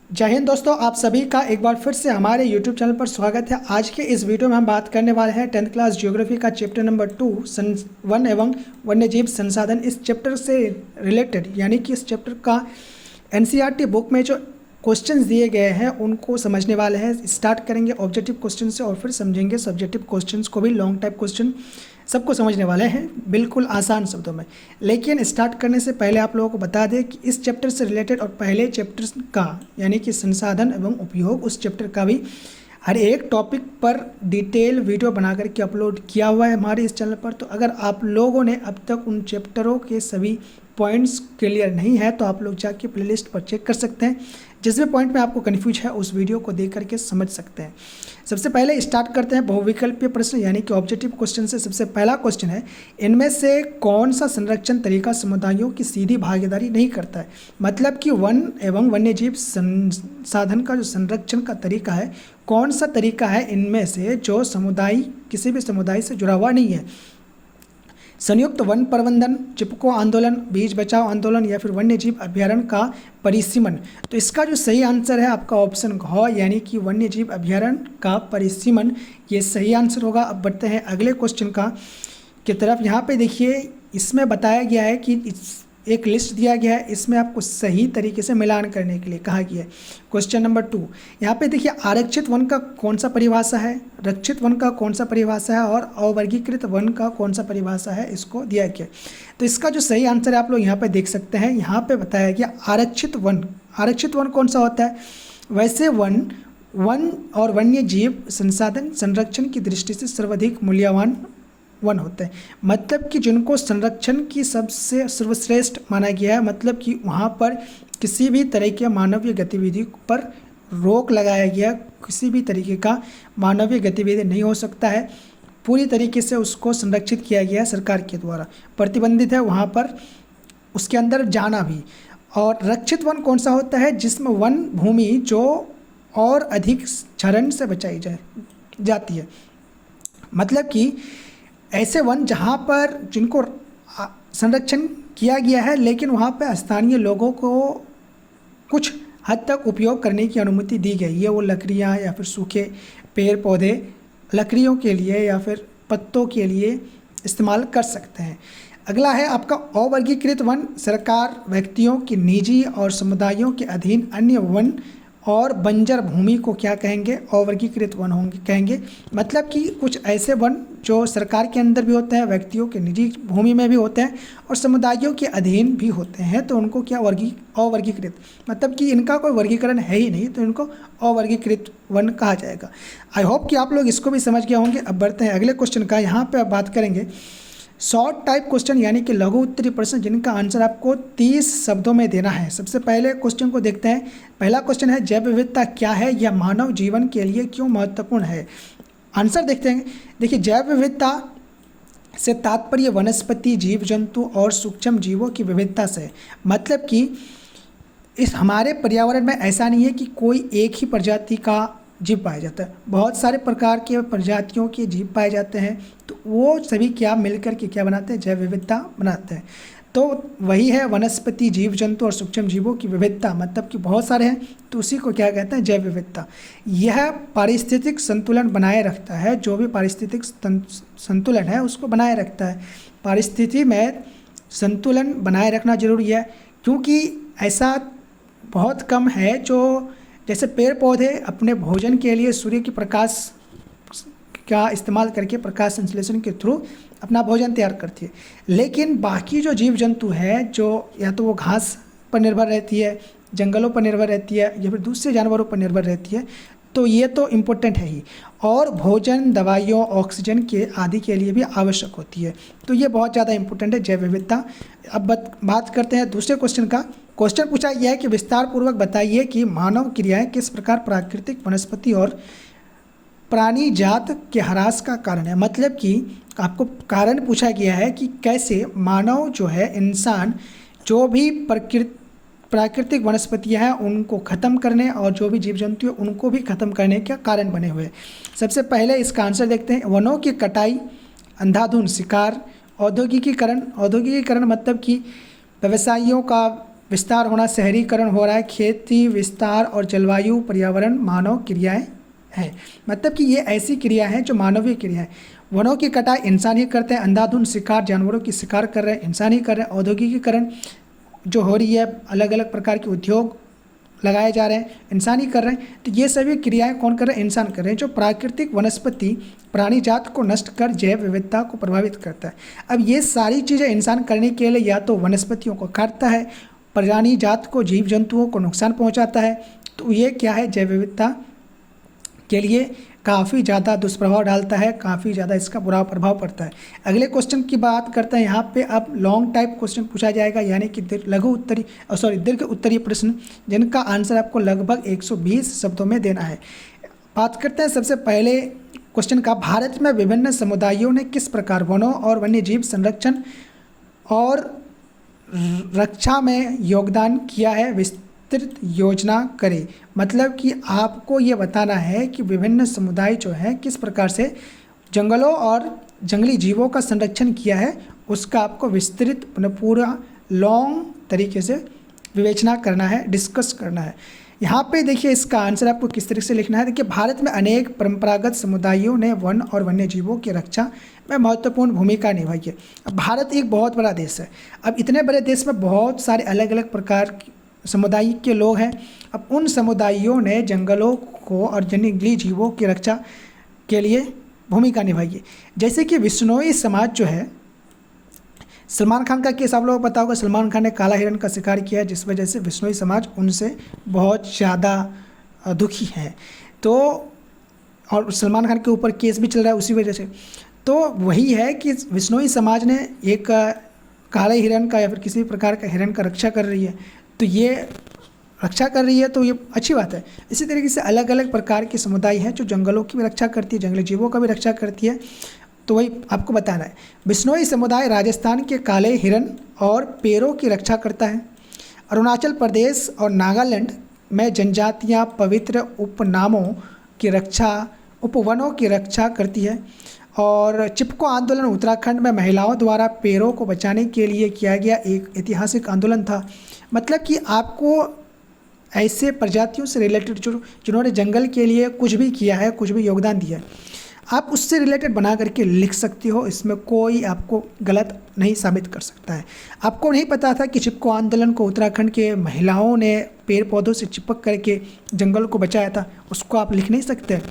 जय हिंद दोस्तों, आप सभी का एक बार फिर से हमारे YouTube चैनल पर स्वागत है। आज के इस वीडियो में हम बात करने वाले हैं 10th क्लास ज्योग्राफी का चैप्टर नंबर 2 वन एवं वन्यजीव संसाधन। इस चैप्टर से रिलेटेड यानी कि इस चैप्टर का NCERT बुक में जो क्वेश्चंस दिए गए हैं उनको समझने वाले हैं। स्टार्ट करेंगे ऑब्जेक्टिव क्वेश्चन से और फिर समझेंगे सब्जेक्टिव क्वेश्चंस को भी। लॉन्ग टाइप क्वेश्चन सबको समझने वाले हैं बिल्कुल आसान शब्दों में। लेकिन स्टार्ट करने से पहले आप लोगों को बता दें कि इस चैप्टर से रिलेटेड और पहले चैप्टर्स का यानी कि संसाधन एवं उपयोग उस चैप्टर का भी हर एक टॉपिक पर डिटेल वीडियो बना करके अपलोड किया हुआ है हमारे इस चैनल पर। तो अगर आप लोगों ने अब तक उन चैप्टरों के सभी पॉइंट्स क्लियर नहीं है तो आप लोग जाके प्लेलिस्ट पर चेक कर सकते हैं। जिस भी पॉइंट में आपको कन्फ्यूज है उस वीडियो को देख करके समझ सकते हैं। सबसे पहले स्टार्ट करते हैं बहुविकल्पीय प्रश्न यानी कि ऑब्जेक्टिव क्वेश्चन से। सबसे पहला क्वेश्चन है, इनमें से कौन सा संरक्षण तरीका समुदायों की सीधी भागीदारी नहीं करता है। मतलब कि वन एवं वन्यजीव संसाधन का जो संरक्षण का तरीका है, कौन सा तरीका है इनमें से जो समुदाय किसी भी समुदाय से जुड़ा हुआ नहीं है। संयुक्त वन प्रबंधन, चिपको आंदोलन, बीज बचाओ आंदोलन या फिर वन्यजीव अभ्यारण्य का परिसीमन। तो इसका जो सही आंसर है आपका ऑप्शन घ यानी कि वन्यजीव अभ्यारण्य का परिसीमन, ये सही आंसर होगा। अब बढ़ते हैं अगले क्वेश्चन की तरफ। यहाँ पे देखिए इसमें बताया गया है कि एक लिस्ट दिया गया है, इसमें आपको सही तरीके से मिलान करने के लिए कहा गया है। क्वेश्चन नंबर 2, यहाँ पे देखिए आरक्षित वन का कौन सा परिभाषा है, रक्षित वन का कौन सा परिभाषा है और अवर्गीकृत वन का कौन सा परिभाषा है, इसको दिया गया। तो इसका जो सही आंसर है आप लोग यहाँ पे देख सकते हैं। यहाँ पे बताया गया आरक्षित वन। आरक्षित वन कौन सा होता है? वैसे वन और वन्य जीव संसाधन संरक्षण की दृष्टि से सर्वाधिक मूल्यवान वन होते हैं। मतलब कि जिनको संरक्षण की सबसे सर्वश्रेष्ठ माना गया है। मतलब कि वहाँ पर किसी भी तरह के मानवीय गतिविधि पर रोक लगाया गया, किसी भी तरीके का मानवीय गतिविधि नहीं हो सकता है। पूरी तरीके से उसको संरक्षित किया गया है सरकार के द्वारा, प्रतिबंधित है वहाँ पर उसके अंदर जाना भी। और रक्षित वन कौन सा होता है? जिसमें वन भूमि जो और अधिक क्षरण से बचाई जाती है। मतलब कि ऐसे वन जहाँ पर जिनको संरक्षण किया गया है लेकिन वहाँ पर स्थानीय लोगों को कुछ हद तक उपयोग करने की अनुमति दी गई है। वो लकड़ियाँ या फिर सूखे पेड़ पौधे लकड़ियों के लिए या फिर पत्तों के लिए इस्तेमाल कर सकते हैं। अगला है आपका अवर्गीकृत वन। सरकार व्यक्तियों की निजी और समुदायों के अधीन अन्य वन और बंजर भूमि को क्या कहेंगे? अवर्गीकृत वन होंगे कहेंगे। मतलब कि कुछ ऐसे वन जो सरकार के अंदर भी होते हैं, व्यक्तियों के निजी भूमि में भी होते हैं और समुदायों के अधीन भी होते हैं, तो उनको क्या अवर्गीकृत, मतलब कि इनका कोई वर्गीकरण है ही नहीं, तो इनको अवर्गीकृत वन कहा जाएगा। आई होप कि आप लोग इसको भी समझ गए होंगे। अब बढ़ते हैं अगले क्वेश्चन का। यहाँ पर आप बात करेंगे शॉर्ट टाइप क्वेश्चन यानी कि लघु उत्तरीय प्रश्न जिनका आंसर आपको 30 शब्दों में देना है। सबसे पहले क्वेश्चन को देखते हैं। पहला क्वेश्चन है, जैव विविधता क्या है? यह मानव जीवन के लिए क्यों महत्वपूर्ण है? आंसर देखते हैं। देखिए, जैव विविधता से तात्पर्य वनस्पति, जीव जंतु और सूक्ष्म जीवों की विविधता से। मतलब कि इस हमारे पर्यावरण में ऐसा नहीं है कि कोई एक ही प्रजाति का जीव पाया जाता है, बहुत सारे प्रकार के प्रजातियों के जीव पाए जाते हैं। तो वो सभी क्या मिलकर के क्या बनाते हैं? जैव विविधता बनाते हैं। तो वही है वनस्पति, जीव जंतु और सूक्ष्म जीवों की विविधता। मतलब कि बहुत सारे हैं तो उसी को क्या कहते हैं? जैव विविधता। यह पारिस्थितिक संतुलन बनाए रखता है। जो भी पारिस्थितिक संतुलन है उसको बनाए रखता है। पारिस्थिति में संतुलन बनाए रखना जरूरी है क्योंकि ऐसा बहुत कम है जो जैसे पेड़ पौधे अपने भोजन के लिए सूर्य की प्रकाश का इस्तेमाल करके प्रकाश संश्लेषण के थ्रू अपना भोजन तैयार करती है। लेकिन बाकी जो जीव जंतु है जो या तो वो घास पर निर्भर रहती है, जंगलों पर निर्भर रहती है या फिर दूसरे जानवरों पर निर्भर रहती है, तो ये तो इम्पोर्टेंट है ही। और भोजन, दवाइयों, ऑक्सीजन के आदि के लिए भी आवश्यक होती है। तो ये बहुत ज़्यादा इम्पोर्टेंट है जैव विविधता। अब बात करते हैं दूसरे क्वेश्चन का। क्वेश्चन पूछा गया है कि विस्तार पूर्वक बताइए कि मानव क्रियाएं किस प्रकार प्राकृतिक वनस्पति और प्राणी जात के ह्रास का कारण है। मतलब कि आपको कारण पूछा गया है कि कैसे मानव जो है, इंसान जो भी प्राकृतिक वनस्पतियाँ हैं उनको ख़त्म करने और जो भी जीव जंतु हैं उनको भी ख़त्म करने का कारण बने हुए। सबसे पहले इसका आंसर देखते हैं। वनों की कटाई, अंधाधुंध शिकार, औद्योगिकीकरण। औद्योगिकीकरण मतलब कि व्यवसायियों का विस्तार होना, शहरीकरण हो रहा है, खेती विस्तार और जलवायु पर्यावरण मानव क्रियाएं हैं। मतलब कि ये ऐसी क्रिया है जो मानवीय क्रिया है। वनों की कटाई इंसान ही करते हैं, अंधाधुंध शिकार, जानवरों की शिकार कर रहे हैं इंसान ही कर रहे हैं, औद्योगिकीकरण जो हो रही है, अलग अलग प्रकार के उद्योग लगाए जा रहे हैं इंसान ही कर रहे हैं। तो ये सभी क्रियाएं कौन कर रहे हैं? इंसान कर रहे हैं, जो प्राकृतिक वनस्पति प्राणी जात को नष्ट कर जैव विविधता को प्रभावित करता है। अब ये सारी चीज़ें इंसान करने के लिए या तो वनस्पतियों को काटता है, प्राणी जात को, जीव जंतुओं को नुकसान पहुंचाता है, तो ये क्या है? जैव विविधता के लिए काफ़ी ज़्यादा दुष्प्रभाव डालता है, काफ़ी ज़्यादा इसका बुरा प्रभाव पड़ता है। अगले क्वेश्चन की बात करते हैं। यहाँ पे अब लॉन्ग टाइप क्वेश्चन पूछा जाएगा, यानी कि दीर्घ उत्तरीय प्रश्न, जिनका आंसर आपको लगभग 120 शब्दों में देना है। बात करते हैं सबसे पहले क्वेश्चन का। भारत में विभिन्न समुदायों ने किस प्रकार वनों और वन्यजीव संरक्षण और रक्षा में योगदान किया है? विस्तृत योजना करें। मतलब कि आपको ये बताना है कि विभिन्न समुदाय जो हैं किस प्रकार से जंगलों और जंगली जीवों का संरक्षण किया है, उसका आपको विस्तृत पूरा लॉन्ग तरीके से विवेचना करना है, डिस्कस करना है। यहाँ पे देखिए इसका आंसर आपको किस तरीके से लिखना है। देखिए, भारत में अनेक परंपरागत समुदायों ने वन और वन्य जीवों की रक्षा में महत्वपूर्ण भूमिका निभाई है। अब भारत एक बहुत बड़ा देश है। अब इतने बड़े देश में बहुत सारे अलग अलग प्रकार के समुदाय के लोग हैं। अब उन समुदायों ने जंगलों को और जंगली जीवों की रक्षा के लिए भूमिका निभाई है। जैसे कि विश्नोई समाज जो है, सलमान खान का केस आप लोगों को पता होगा, सलमान खान ने काला हिरण का शिकार किया, जिस वजह से विश्नोई समाज उनसे बहुत ज़्यादा दुखी है। तो और सलमान खान के ऊपर केस भी चल रहा है उसी वजह से। तो वही है कि विश्नोई समाज ने एक काले हिरण का या फिर किसी भी प्रकार का हिरण का रक्षा कर रही है, तो ये रक्षा कर रही है तो ये अच्छी बात है। इसी तरीके से अलग अलग प्रकार के समुदाय हैं जो जंगलों की भी रक्षा करती है, जंगली जीवों का भी रक्षा करती है, तो वही आपको बताना है। बिश्नोई समुदाय राजस्थान के काले हिरण और पेड़ों की रक्षा करता है। अरुणाचल प्रदेश और नागालैंड में जनजातियां पवित्र उपनामों की रक्षा, उपवनों की रक्षा करती है। और चिपको आंदोलन उत्तराखंड में महिलाओं द्वारा पेड़ों को बचाने के लिए किया गया एक ऐतिहासिक आंदोलन था। मतलब कि आपको ऐसे प्रजातियों से रिलेटेड जिन्होंने जंगल के लिए कुछ भी किया है, कुछ भी योगदान दिया है, आप उससे रिलेटेड बना करके लिख सकते हो। इसमें कोई आपको गलत नहीं साबित कर सकता है। आपको नहीं पता था कि चिपको आंदोलन को उत्तराखंड के महिलाओं ने पेड़ पौधों से चिपक करके जंगल को बचाया था, उसको आप लिख नहीं सकते,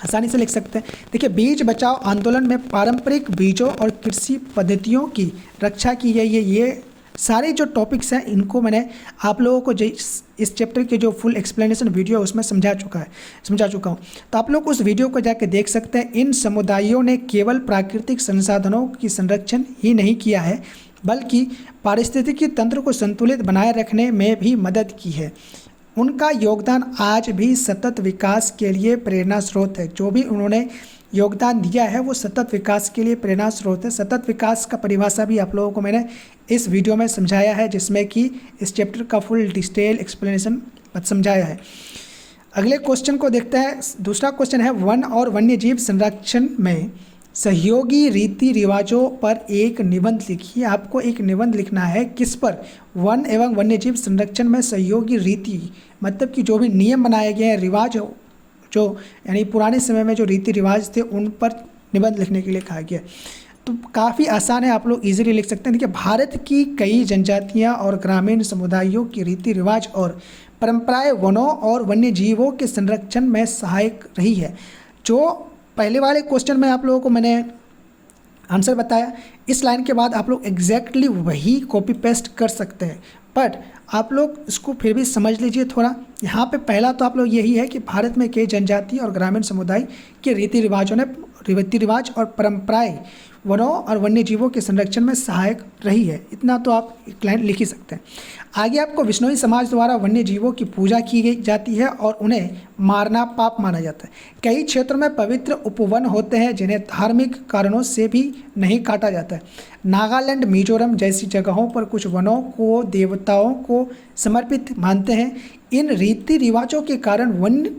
आसानी से लिख सकते हैं। देखिए, बीज बचाओ आंदोलन में पारंपरिक बीजों और कृषि पद्धतियों की रक्षा की गई है। ये सारे जो टॉपिक्स हैं इनको मैंने आप लोगों को इस चैप्टर के जो फुल एक्सप्लेनेशन वीडियो है उसमें समझा चुका हूँ, तो आप लोग उस वीडियो को जाके देख सकते हैं। इन समुदायों ने केवल प्राकृतिक संसाधनों की संरक्षण ही नहीं किया है, बल्कि पारिस्थितिकी तंत्र को संतुलित बनाए रखने में भी मदद की है। उनका योगदान आज भी सतत विकास के लिए प्रेरणा स्रोत है। जो भी उन्होंने योगदान दिया है वो सतत विकास के लिए प्रेरणा स्रोत है। सतत विकास का परिभाषा भी आप लोगों को मैंने इस वीडियो में समझाया है, जिसमें कि इस चैप्टर का फुल डिटेल एक्सप्लेनेशन समझाया है। अगले क्वेश्चन को देखते हैं। दूसरा क्वेश्चन है, वन और वन्यजीव संरक्षण में सहयोगी रीति रिवाजों पर एक निबंध लिखिए। आपको एक निबंध लिखना है किस पर? वन एवं वन्यजीव संरक्षण में सहयोगी रीति, मतलब कि जो भी नियम बनाए गए हैं, रिवाज जो यानी पुराने समय में जो रीति रिवाज थे उन पर निबंध लिखने के लिए कहा गया। तो काफ़ी आसान है, आप लोग इजीली लिख सकते हैं। देखिए, भारत की कई जनजातियां और ग्रामीण समुदायों की रीति रिवाज और परंपराएं वनों और वन्य जीवों के संरक्षण में सहायक रही है। जो पहले वाले क्वेश्चन में आप लोगों को मैंने आंसर बताया, इस लाइन के बाद आप लोग एग्जैक्टली वही कॉपी पेस्ट कर सकते हैं, बट आप लोग इसको फिर भी समझ लीजिए थोड़ा। यहाँ पे पहला तो आप लोग यही है कि भारत में कई जनजाति और ग्रामीण समुदाय के रीति रिवाज और परंपराएं वनों और वन्य जीवों के संरक्षण में सहायक रही है। इतना तो आप एक लाइन लिख ही सकते हैं। आगे आपको विश्नोई समाज द्वारा वन्य जीवों की पूजा की जाती है और उन्हें मारना पाप माना जाता है। कई क्षेत्रों में पवित्र उपवन होते हैं जिन्हें धार्मिक कारणों से भी नहीं काटा जाता है। नागालैंड, मिजोरम जैसी जगहों पर कुछ वनों को देवताओं को समर्पित मानते हैं। इन रीति रिवाजों के कारण वन्य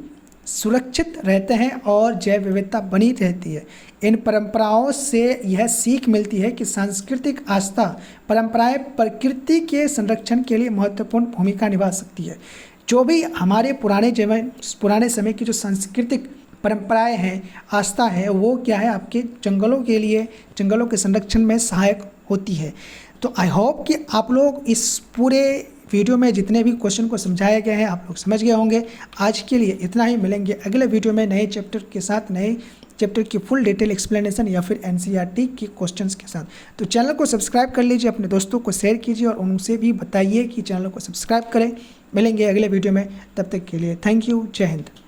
सुरक्षित रहते हैं और जैव विविधता बनी रहती है। इन परंपराओं से यह सीख मिलती है कि सांस्कृतिक आस्था परंपराएं प्रकृति के संरक्षण के लिए महत्वपूर्ण भूमिका निभा सकती है। जो भी हमारे पुराने समय की जो सांस्कृतिक परंपराएं हैं, आस्था है, वो क्या है, आपके जंगलों के लिए, जंगलों के संरक्षण में सहायक होती है। तो आई होप कि आप लोग इस पूरे वीडियो में जितने भी क्वेश्चन को समझाए गए हैं आप लोग समझ गए होंगे। आज के लिए इतना ही, मिलेंगे अगले वीडियो में नए चैप्टर के साथ, नए चैप्टर की फुल डिटेल एक्सप्लेनेशन या फिर एनसीईआरटी के क्वेश्चंस के साथ। तो चैनल को सब्सक्राइब कर लीजिए, अपने दोस्तों को शेयर कीजिए और उनसे भी बताइए कि चैनल को सब्सक्राइब करें। मिलेंगे अगले वीडियो में, तब तक के लिए थैंक यू, जय हिंद।